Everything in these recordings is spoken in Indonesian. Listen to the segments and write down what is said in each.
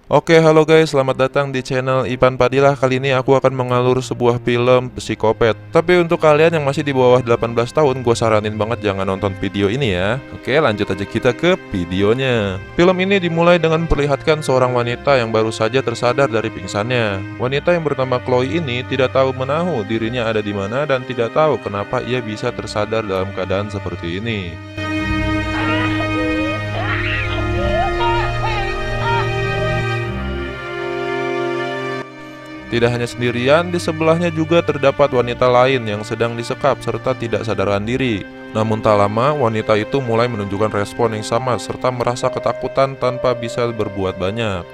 Oke, halo guys, selamat datang di channel Ipan Padilah. Kali ini aku akan mengalur sebuah film psikopat. Tapi untuk kalian yang masih di bawah 18 tahun, gue saranin banget jangan nonton video ini ya. Oke, lanjut aja kita ke videonya. Film ini dimulai dengan memperlihatkan seorang wanita yang baru saja tersadar dari pingsannya. Wanita yang bernama Chloe ini tidak tahu menahu dirinya ada di mana dan tidak tahu kenapa ia bisa tersadar dalam keadaan seperti ini. Tidak hanya sendirian, di sebelahnya juga terdapat wanita lain yang sedang disekap serta tidak sadarkan diri. Namun tak lama, wanita itu mulai menunjukkan respon yang sama serta merasa ketakutan tanpa bisa berbuat banyak.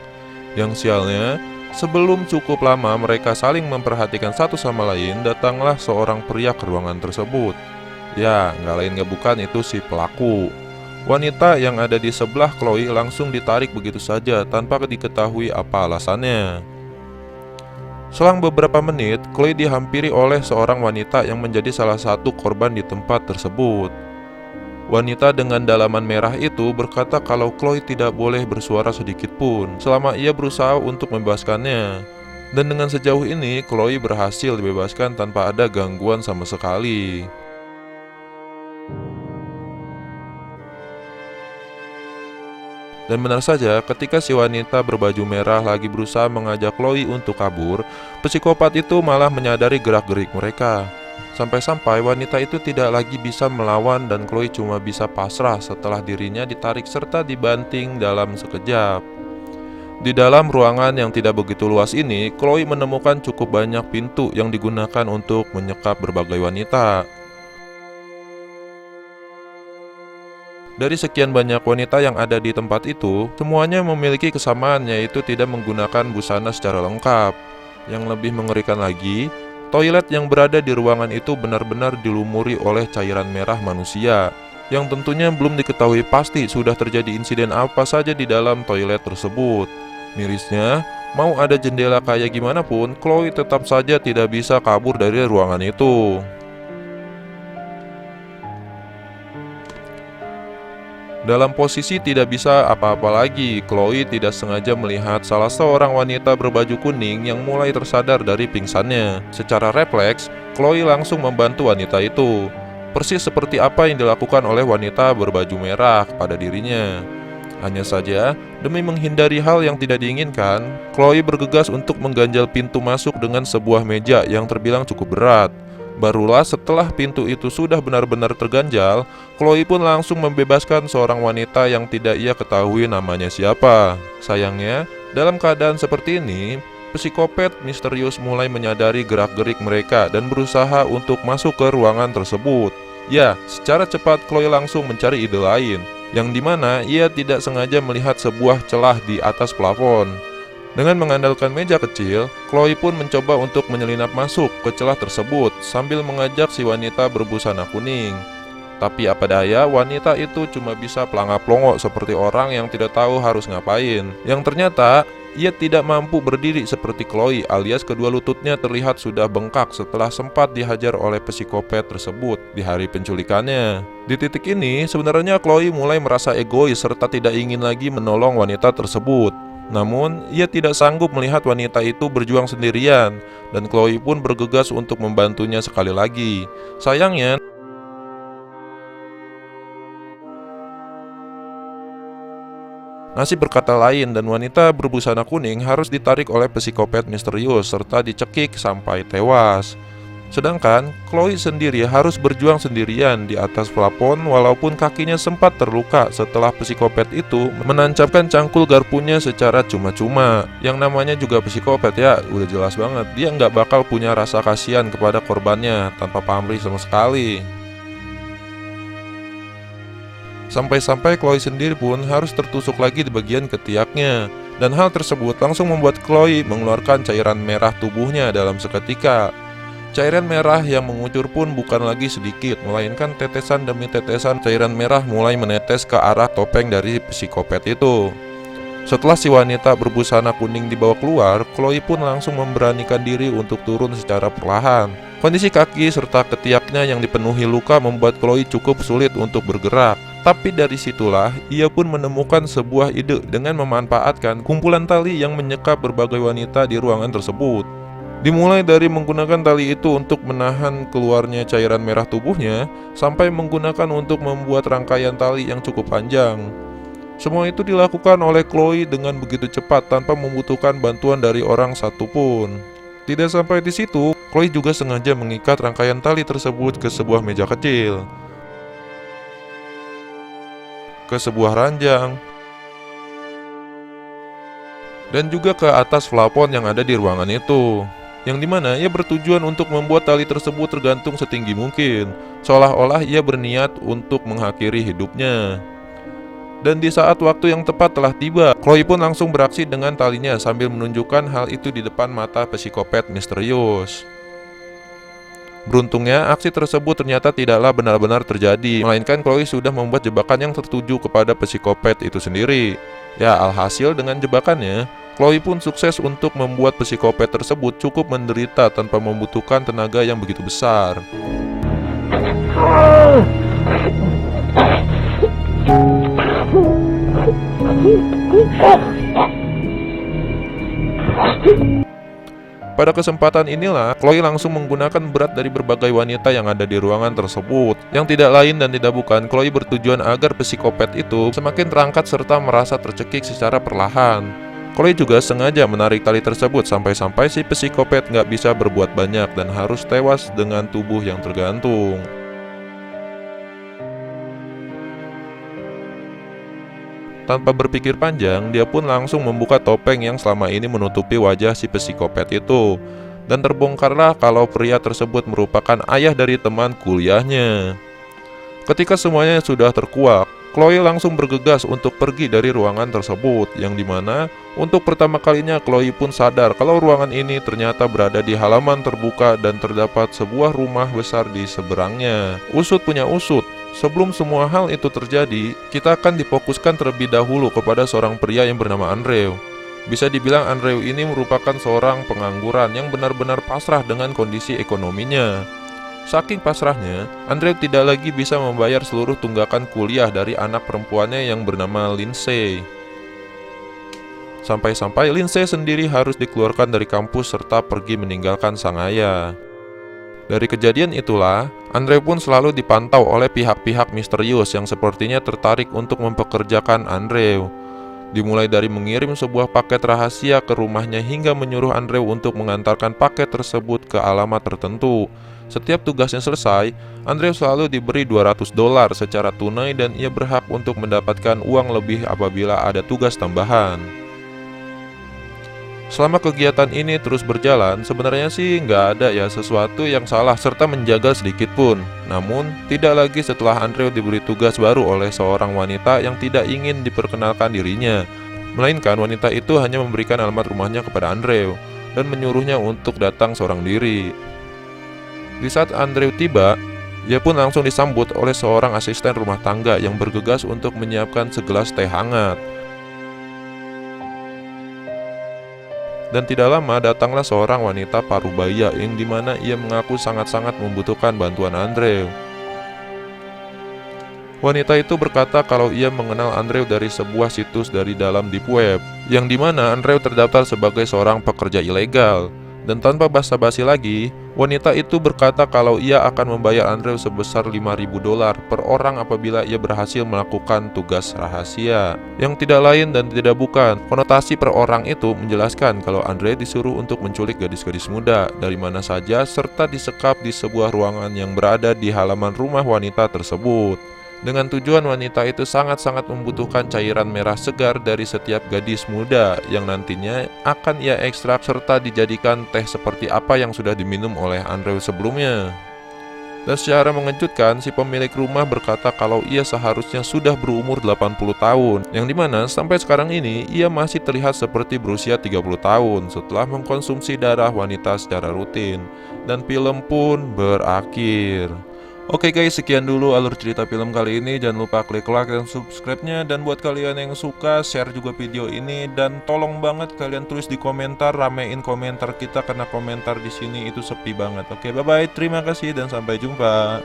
Yang sialnya, sebelum cukup lama mereka saling memperhatikan satu sama lain, datanglah seorang pria ke ruangan tersebut. Ya, nggak lain nggak bukan itu si pelaku. Wanita yang ada di sebelah Chloe langsung ditarik begitu saja tanpa diketahui apa alasannya. Selang beberapa menit, Chloe dihampiri oleh seorang wanita yang menjadi salah satu korban di tempat tersebut. Wanita dengan dalaman merah itu berkata kalau Chloe tidak boleh bersuara sedikit pun selama ia berusaha untuk membebaskannya. Dan dengan sejauh ini, Chloe berhasil dibebaskan tanpa ada gangguan sama sekali. Dan benar saja, ketika si wanita berbaju merah lagi berusaha mengajak Chloe untuk kabur, psikopat itu malah menyadari gerak-gerik mereka. Sampai-sampai wanita itu tidak lagi bisa melawan dan Chloe cuma bisa pasrah setelah dirinya ditarik serta dibanting dalam sekejap. Di dalam ruangan yang tidak begitu luas ini, Chloe menemukan cukup banyak pintu yang digunakan untuk menyekap berbagai wanita. Dari sekian banyak wanita yang ada di tempat itu, semuanya memiliki kesamaan yaitu tidak menggunakan busana secara lengkap. Yang lebih mengerikan lagi, toilet yang berada di ruangan itu benar-benar dilumuri oleh cairan merah manusia, yang tentunya belum diketahui pasti sudah terjadi insiden apa saja di dalam toilet tersebut. Mirisnya, mau ada jendela kayak gimana pun, Chloe tetap saja tidak bisa kabur dari ruangan itu. Dalam posisi tidak bisa apa-apa lagi, Chloe tidak sengaja melihat salah seorang wanita berbaju kuning yang mulai tersadar dari pingsannya. Secara refleks, Chloe langsung membantu wanita itu. Persis seperti apa yang dilakukan oleh wanita berbaju merah pada dirinya. Hanya saja, demi menghindari hal yang tidak diinginkan, Chloe bergegas untuk mengganjal pintu masuk dengan sebuah meja yang terbilang cukup berat. Barulah setelah pintu itu sudah benar-benar terganjal, Chloe pun langsung membebaskan seorang wanita yang tidak ia ketahui namanya siapa. Sayangnya, dalam keadaan seperti ini, psikopat misterius mulai menyadari gerak-gerik mereka dan berusaha untuk masuk ke ruangan tersebut. Ya, secara cepat Chloe langsung mencari ide lain, yang dimana ia tidak sengaja melihat sebuah celah di atas plafon. Dengan mengandalkan meja kecil, Chloe pun mencoba untuk menyelinap masuk ke celah tersebut sambil mengajak si wanita berbusana kuning. Tapi apa daya, wanita itu cuma bisa pelangap-pelongo seperti orang yang tidak tahu harus ngapain. Yang ternyata, ia tidak mampu berdiri seperti Chloe alias kedua lututnya terlihat sudah bengkak setelah sempat dihajar oleh psikopat tersebut di hari penculikannya. Di titik ini, sebenarnya Chloe mulai merasa egois serta tidak ingin lagi menolong wanita tersebut. Namun, ia tidak sanggup melihat wanita itu berjuang sendirian, dan Chloe pun bergegas untuk membantunya sekali lagi. Sayangnya, nasib berkata lain dan wanita berbusana kuning harus ditarik oleh psikopat misterius serta dicekik sampai tewas. Sedangkan Chloe sendiri harus berjuang sendirian di atas plafon walaupun kakinya sempat terluka setelah psikopat itu menancapkan cangkul garpunya secara cuma-cuma. Yang namanya juga psikopat ya, udah jelas banget dia nggak bakal punya rasa kasihan kepada korbannya tanpa pamrih sama sekali. Sampai-sampai Chloe sendiri pun harus tertusuk lagi di bagian ketiaknya. Dan hal tersebut langsung membuat Chloe mengeluarkan cairan merah tubuhnya dalam seketika. Cairan merah yang mengucur pun bukan lagi sedikit, melainkan tetesan demi tetesan cairan merah mulai menetes ke arah topeng dari psikopat itu. Setelah si wanita berbusana kuning dibawa keluar, Chloe pun langsung memberanikan diri untuk turun secara perlahan. Kondisi kaki serta ketiaknya yang dipenuhi luka membuat Chloe cukup sulit untuk bergerak. Tapi dari situlah ia pun menemukan sebuah ide dengan memanfaatkan kumpulan tali yang menyekap berbagai wanita di ruangan tersebut. Dimulai dari menggunakan tali itu untuk menahan keluarnya cairan merah tubuhnya, sampai menggunakan untuk membuat rangkaian tali yang cukup panjang. Semua itu dilakukan oleh Chloe dengan begitu cepat tanpa membutuhkan bantuan dari orang satupun. Tidak sampai di situ, Chloe juga sengaja mengikat rangkaian tali tersebut ke sebuah meja kecil, ke sebuah ranjang, dan juga ke atas plafon yang ada di ruangan itu, yang dimana ia bertujuan untuk membuat tali tersebut tergantung setinggi mungkin, seolah-olah ia berniat untuk mengakhiri hidupnya. Dan di saat waktu yang tepat telah tiba, Chloe pun langsung beraksi dengan talinya sambil menunjukkan hal itu di depan mata psikopat misterius. Beruntungnya, aksi tersebut ternyata tidaklah benar-benar terjadi, melainkan Chloe sudah membuat jebakan yang tertuju kepada psikopat itu sendiri. Ya, alhasil dengan jebakannya, Chloe pun sukses untuk membuat psikopat tersebut cukup menderita tanpa membutuhkan tenaga yang begitu besar. Pada kesempatan inilah, Chloe langsung menggunakan berat dari berbagai wanita yang ada di ruangan tersebut. Yang tidak lain dan tidak bukan, Chloe bertujuan agar psikopat itu semakin terangkat serta merasa tercekik secara perlahan. Chloe juga sengaja menarik tali tersebut sampai-sampai si psikopat nggak bisa berbuat banyak dan harus tewas dengan tubuh yang tergantung. Tanpa berpikir panjang, dia pun langsung membuka topeng yang selama ini menutupi wajah si psikopat itu. Dan terbongkarlah kalau pria tersebut merupakan ayah dari teman kuliahnya. Ketika semuanya sudah terkuak, Chloe langsung bergegas untuk pergi dari ruangan tersebut, yang dimana untuk pertama kalinya Chloe pun sadar kalau ruangan ini ternyata berada di halaman terbuka dan terdapat sebuah rumah besar di seberangnya. Usut punya usut. Sebelum semua hal itu terjadi, kita akan difokuskan terlebih dahulu kepada seorang pria yang bernama Andrew. Bisa dibilang Andrew ini merupakan seorang pengangguran yang benar-benar pasrah dengan kondisi ekonominya. Saking pasrahnya, Andrew tidak lagi bisa membayar seluruh tunggakan kuliah dari anak perempuannya yang bernama Lindsay. Sampai-sampai Lindsay sendiri harus dikeluarkan dari kampus serta pergi meninggalkan sang ayah. Dari kejadian itulah, Andrew pun selalu dipantau oleh pihak-pihak misterius yang sepertinya tertarik untuk mempekerjakan Andrew. Dimulai dari mengirim sebuah paket rahasia ke rumahnya hingga menyuruh Andrew untuk mengantarkan paket tersebut ke alamat tertentu. Setiap tugasnya selesai, Andrew selalu diberi $200 secara tunai dan ia berhak untuk mendapatkan uang lebih apabila ada tugas tambahan. Selama kegiatan ini terus berjalan, sebenarnya sih nggak ada ya sesuatu yang salah serta menjaga sedikit pun. Namun, tidak lagi setelah Andrew diberi tugas baru oleh seorang wanita yang tidak ingin diperkenalkan dirinya. Melainkan wanita itu hanya memberikan alamat rumahnya kepada Andrew dan menyuruhnya untuk datang seorang diri. Di saat Andrew tiba, ia pun langsung disambut oleh seorang asisten rumah tangga yang bergegas untuk menyiapkan segelas teh hangat. Dan tidak lama datanglah seorang wanita parubaya yang dimana ia mengaku sangat-sangat membutuhkan bantuan Andrew. Wanita itu berkata kalau ia mengenal Andrew dari sebuah situs dari dalam deep web, yang dimana Andrew terdaftar sebagai seorang pekerja ilegal. Dan tanpa basa-basi lagi, wanita itu berkata kalau ia akan membayar Andrew sebesar $5.000 per orang apabila ia berhasil melakukan tugas rahasia. Yang tidak lain dan tidak bukan, konotasi per orang itu menjelaskan kalau Andrew disuruh untuk menculik gadis-gadis muda dari mana saja serta disekap di sebuah ruangan yang berada di halaman rumah wanita tersebut. Dengan tujuan wanita itu sangat-sangat membutuhkan cairan merah segar dari setiap gadis muda yang nantinya akan ia ekstrak serta dijadikan teh seperti apa yang sudah diminum oleh Andrew sebelumnya. Dan secara mengejutkan, si pemilik rumah berkata kalau ia seharusnya sudah berumur 80 tahun, yang dimana sampai sekarang ini ia masih terlihat seperti berusia 30 tahun setelah mengkonsumsi darah wanita secara rutin. Dan film pun berakhir. Oke guys, sekian dulu alur cerita film kali ini. Jangan lupa klik like dan subscribe-nya. Dan buat kalian yang suka, share juga video ini. Dan tolong banget kalian tulis di komentar, ramein komentar kita karena komentar di sini itu sepi banget. Oke, bye-bye. Terima kasih dan sampai jumpa.